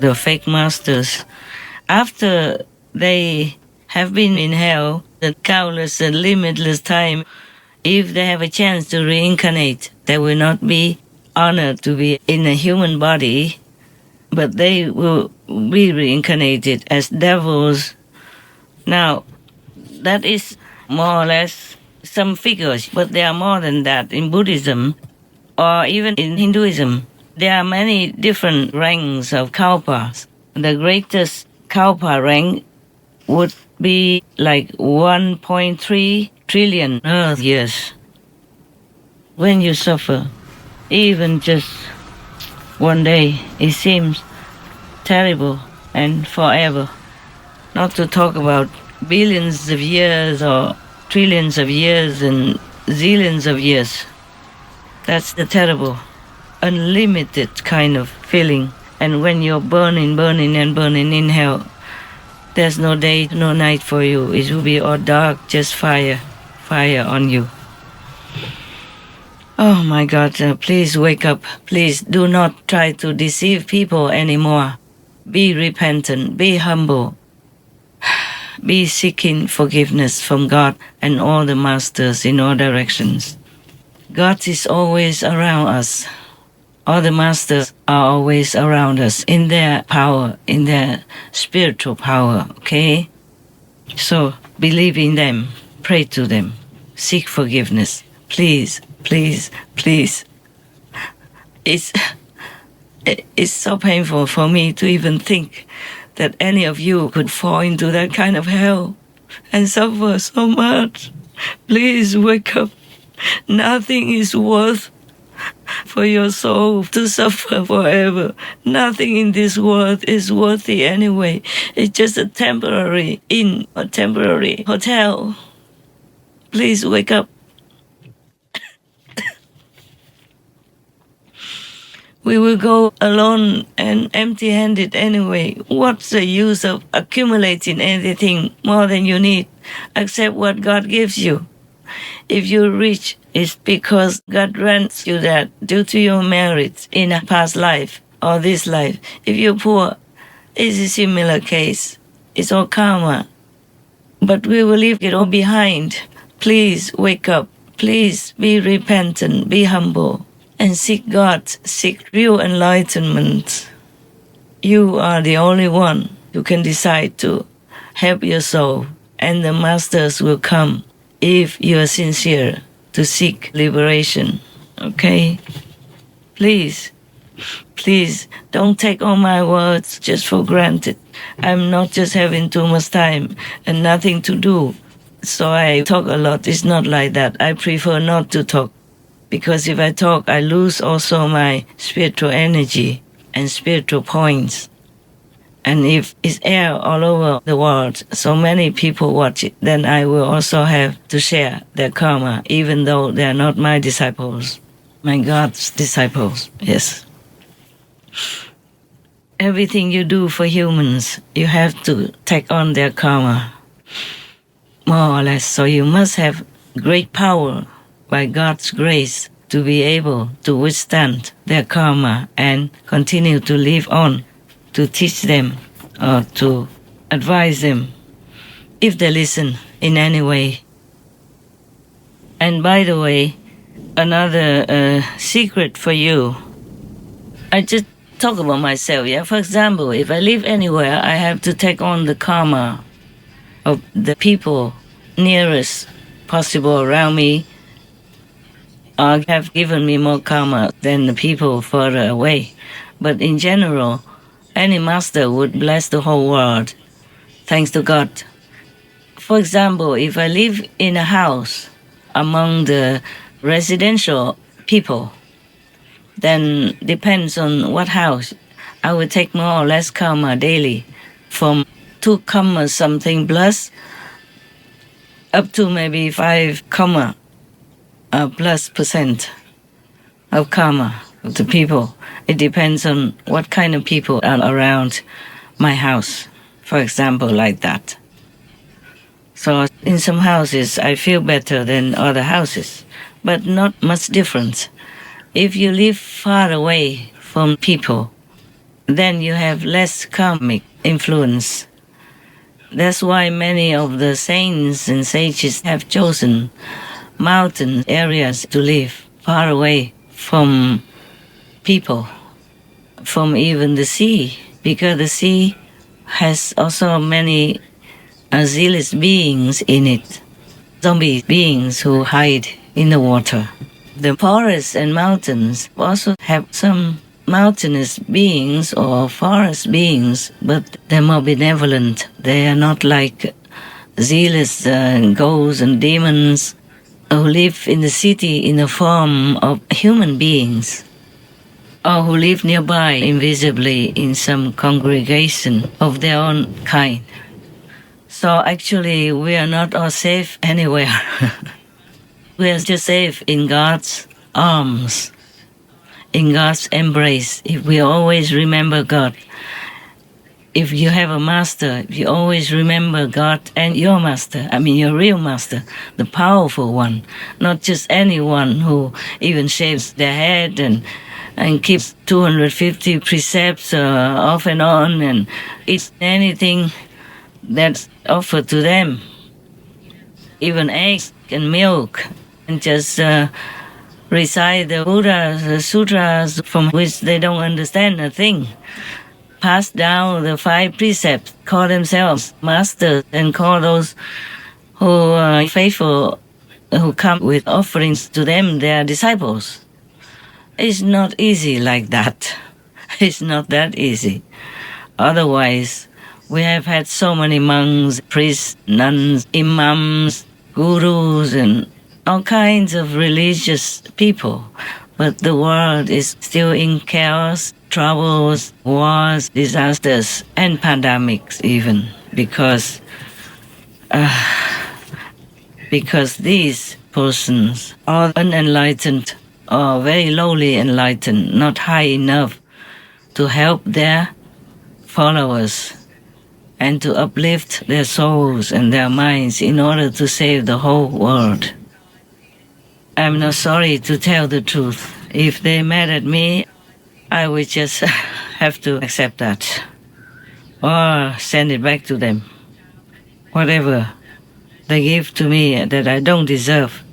the fake masters. After they have been in hell the countless and limitless time, if they have a chance to reincarnate, they will not be honored to be in a human body, but they will be reincarnated as devils. Now, that is more or less some figures, but there are more than that in Buddhism or even in Hinduism. There are many different ranks of kalpas. The greatest kalpa rank would be like 1.3 trillion Earth years. When you suffer, even just one day, it seems terrible and forever. Not to talk about billions of years or trillions of years and zillions of years. That's the terrible, unlimited kind of feeling. And when you're burning in hell, there's no day, no night for you. It will be all dark, just fire on you. Oh my God, please wake up. Please do not try to deceive people anymore. Be repentant, be humble. Be seeking forgiveness from God and all the masters in all directions. God is always around us. All the masters are always around us in their power, in their spiritual power, okay? So believe in them, pray to them, seek forgiveness. Please, please, please. It's so painful for me to even think that any of you could fall into that kind of hell and suffer so much. Please wake up. Nothing is worth for your soul to suffer forever. Nothing in this world is worthy anyway. It's just a temporary inn, a temporary hotel. Please wake up. We will go alone and empty-handed anyway. What's the use of accumulating anything more than you need? Accept what God gives you. If you're rich, it's because God grants you that due to your merits in a past life or this life. If you're poor, it's a similar case. It's all karma. But we will leave it all behind. Please wake up. Please be repentant, be humble, and seek God, seek real enlightenment. You are the only one who can decide to help your soul, and the masters will come if you are sincere to seek liberation, okay? Please, please don't take all my words just for granted. I'm not just having too much time and nothing to do, so I talk a lot. It's not like that. I prefer not to talk, because if I talk, I lose also my spiritual energy and spiritual points. And if it's air all over the world, so many people watch it, then I will also have to share their karma, even though they are not my disciples, my God's disciples, yes. Everything you do for humans, you have to take on their karma, more or less. So you must have great power by God's grace to be able to withstand their karma and continue to live on, to teach them or to advise them if they listen in any way. And by the way, another secret for you, I just talk about myself, yeah? For example, if I live anywhere, I have to take on the karma of the people nearest possible around me, or have given me more karma than the people further away. But in general, any master would bless the whole world, thanks to God. For example, if I live in a house among the residential people, then depends on what house, I will take more or less karma daily, from 2 comma something plus up to maybe 5 comma plus percent of karma of the people. It depends on what kind of people are around my house, for example, like that. So in some houses, I feel better than other houses, but not much difference. If you live far away from people, then you have less karmic influence. That's why many of the saints and sages have chosen mountain areas to live, far away from people, from even the sea, because the sea has also many zealous beings in it, zombie beings who hide in the water. The forests and mountains also have some mountainous beings or forest beings, but they're more benevolent. They are not like zealous ghosts and demons who live in the city in the form of human beings, or who live nearby invisibly in some congregation of their own kind. So actually, we are not all safe anywhere. We are just safe in God's arms, in God's embrace, if we always remember God. If you have a master, if you always remember God and your master, I mean your real master, the powerful one, not just anyone who even shaves their head and keeps 250 precepts off and on and eats anything that's offered to them, even eggs and milk, and just recite the Buddha's the sutras from which they don't understand a thing. Pass down the 5 precepts, call themselves masters, and call those who are faithful, who come with offerings to them, their disciples. It's not easy like that. It's not that easy. Otherwise, we have had so many monks, priests, nuns, imams, gurus, and all kinds of religious people. But the world is still in chaos, troubles, wars, disasters, and pandemics even, because these persons are unenlightened or very lowly enlightened, not high enough to help their followers and to uplift their souls and their minds in order to save the whole world. I'm not sorry to tell the truth. If they mad at me, I would just have to accept that or send it back to them. Whatever they give to me that I don't deserve,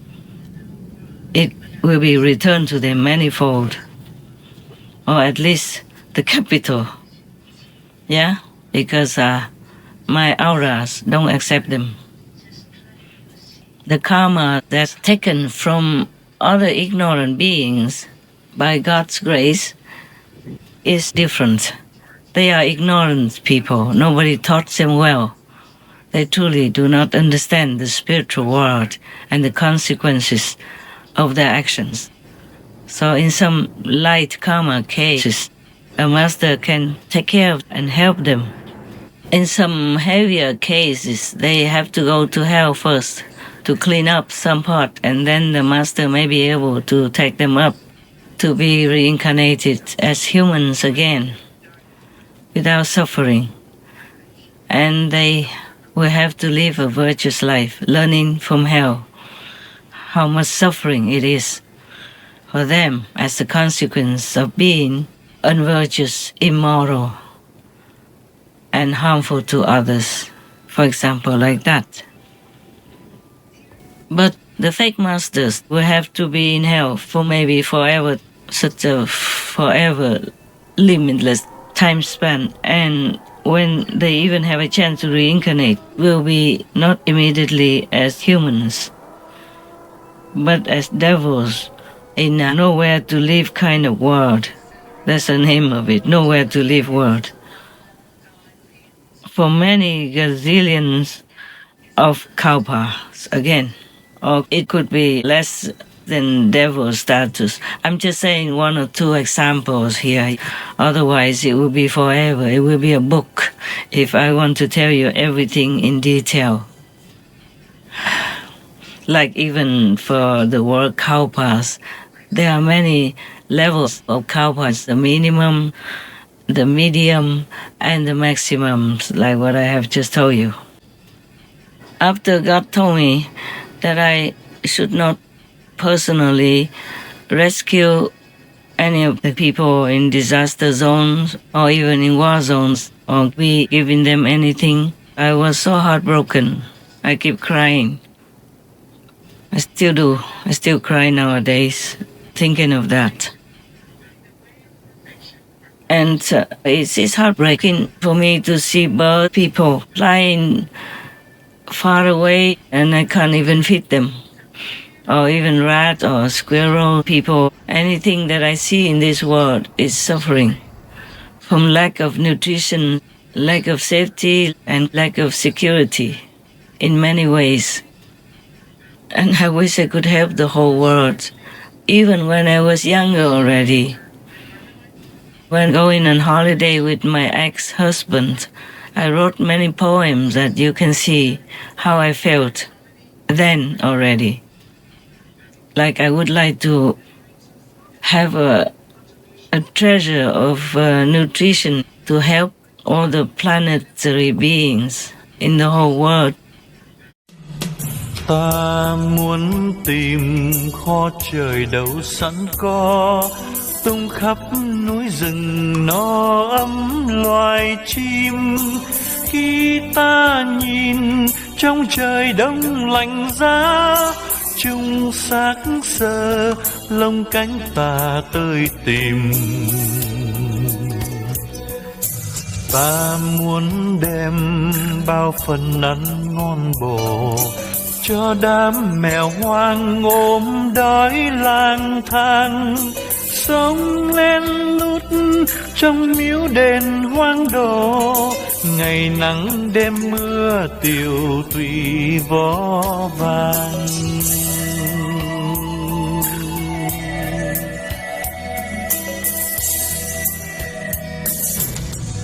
it will be returned to them manifold, or at least the capital. Yeah, because my auras don't accept them. The karma that's taken from other ignorant beings by God's grace is different. They are ignorant people. Nobody taught them well. They truly do not understand the spiritual world and the consequences of their actions. So in some light karma cases, a master can take care of and help them. In some heavier cases, they have to go to hell first to clean up some part, and then the master may be able to take them up to be reincarnated as humans again without suffering. And they will have to live a virtuous life, learning from hell how much suffering it is for them as a consequence of being unvirtuous, immoral, and harmful to others, for example, like that. But the fake masters will have to be in hell for maybe forever, such a forever limitless time span, and when they even have a chance to reincarnate, will be not immediately as humans, but as devils in a nowhere to live kind of world. That's the name of it, nowhere to live world. For many gazillions of kalpas, again, or it could be less than devil status. I'm just saying 1 or 2 examples here. Otherwise, it will be forever. It will be a book if I want to tell you everything in detail. Like even for the word kalpas, there are many levels of kalpas, the minimum, the medium, and the maximums, like what I have just told you. After God told me that I should not personally rescue any of the people in disaster zones or even in war zones or we giving them anything. I was so heartbroken. I keep crying. I still do. I still cry nowadays thinking of that. And it's heartbreaking for me to see bird people flying far away and I can't even feed them. Or even rat or squirrel people. Anything that I see in this world is suffering from lack of nutrition, lack of safety, and lack of security in many ways. And I wish I could help the whole world, even when I was younger already. When going on holiday with my ex-husband, I wrote many poems that you can see how I felt then already. Like I would like to have a treasure of nutrition to help all the planetary beings in the whole world. Ta muốn tìm kho trời đâu sẵn có, tung khắp núi rừng no ấm loài chim. Khi ta nhìn trong trời đông lạnh giá, chung xác sơ lông cánh ta tơi tìm. Ta muốn đem bao phần ăn ngon bổ cho đám mèo hoang ốm đói lang thang, sống len lút trong miếu đền hoang đổ, ngày nắng đêm mưa tiều tùy vó vàng.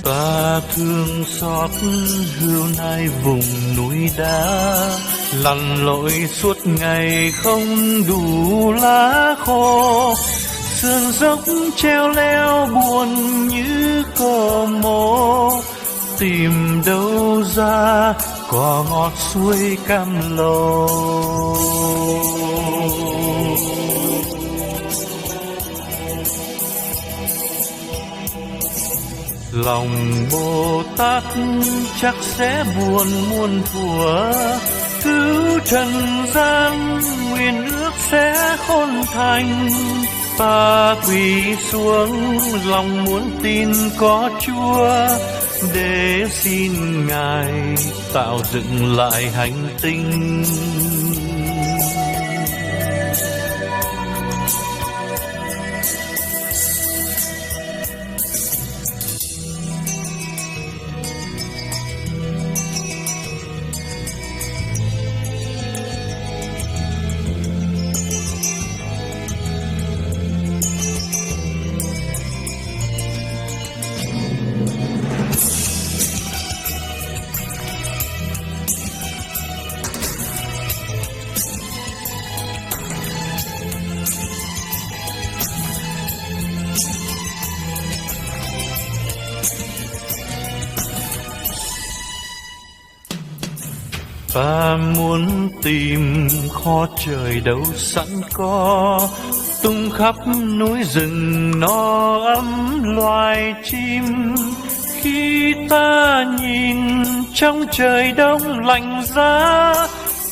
Ta thương xót hươu nai vùng núi đá, lặn lội suốt ngày không đủ lá khô, sườn dốc treo leo buồn như cò mổ, tìm đâu ra cỏ ngọt suối cam lồ. Lòng Bồ Tát chắc sẽ buồn muôn thuở, cứu trần gian nguyện ước sẽ khôn thành. Ta quỳ xuống lòng muốn tin có Chúa, để xin Ngài tạo dựng lại hành tinh. Ta muốn tìm kho trời đâu sẵn có, tung khắp núi rừng no ấm loài chim. Khi ta nhìn trong trời đông lạnh giá,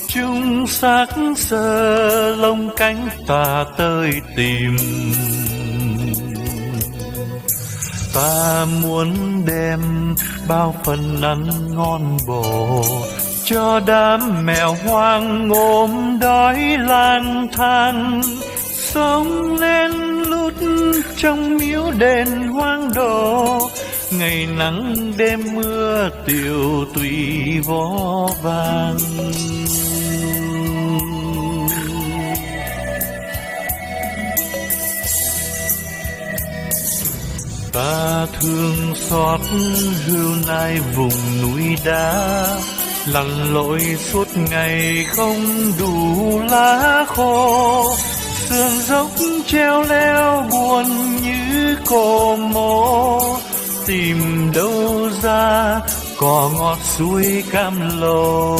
chung xác sờ lông cánh ta tơi tìm. Ta muốn đem bao phần ăn ngon bổ cho đám mèo hoang ốm đói lang thang, sống lên lút trong miếu đền hoang đổ, ngày nắng đêm mưa tiều tùy vó vàng. Ta thương xót hươu nai vùng núi đá, lặn lội suốt ngày không đủ lá khô, sườn dốc treo leo buồn như cò mổ, tìm đâu ra cỏ ngọt suối cam lồ.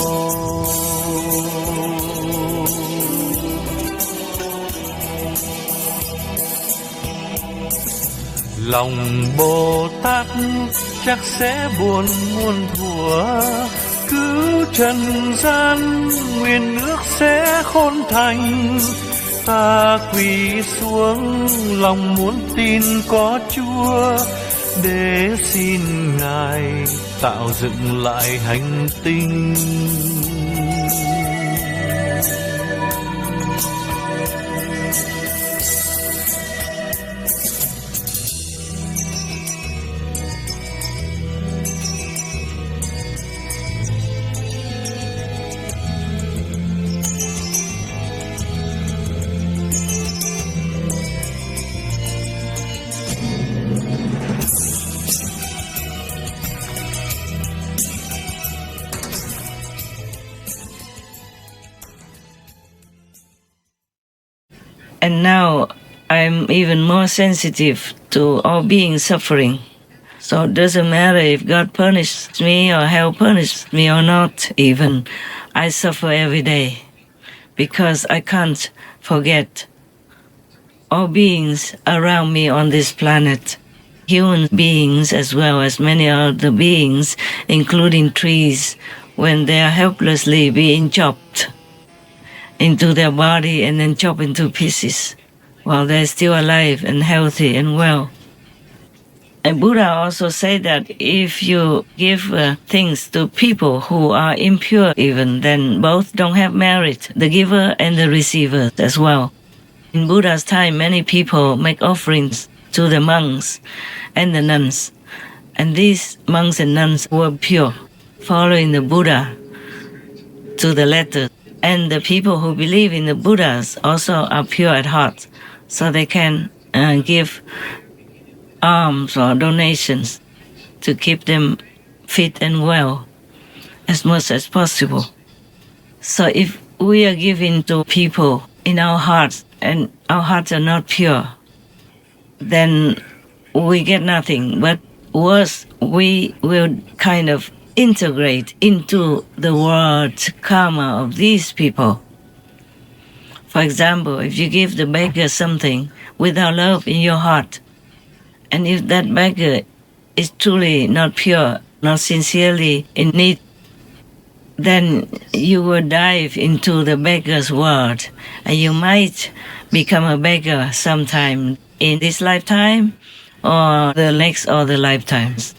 Lòng Bồ Tát chắc sẽ buồn muôn thuở, cứ trần gian nguyên nước sẽ khôn thành. Ta quỳ xuống lòng muốn tin có Chúa, để xin Ngài tạo dựng lại hành tinh. And now I'm even more sensitive to all beings suffering. So it doesn't matter if God punishes me or hell punishes me or not even. I suffer every day because I can't forget all beings around me on this planet. Human beings as well as many other beings, including trees, when they are helplessly being chopped into their body and then chopped into pieces while they're still alive and healthy and well. And Buddha also said that if you give things to people who are impure even, then both don't have merit, the giver and the receiver as well. In Buddha's time, many people make offerings to the monks and the nuns. And these monks and nuns were pure, following the Buddha to the letter. And the people who believe in the Buddhas also are pure at heart, so they can give alms or donations to keep them fit and well as much as possible. So if we are giving to people in our hearts and our hearts are not pure, then we get nothing. But worse, we will kind of integrate into the world karma of these people. For example, if you give the beggar something without love in your heart, and if that beggar is truly not pure, not sincerely in need, then you will dive into the beggar's world, and you might become a beggar sometime in this lifetime or the next or the lifetimes.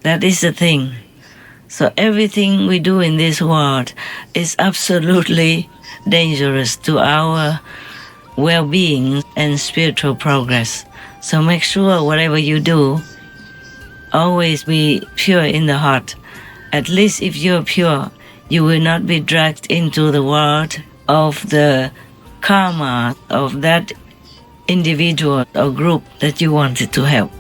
That is the thing. So everything we do in this world is absolutely dangerous to our well-being and spiritual progress. So make sure whatever you do, always be pure in the heart. At least if you're pure, you will not be dragged into the world of the karma of that individual or group that you wanted to help.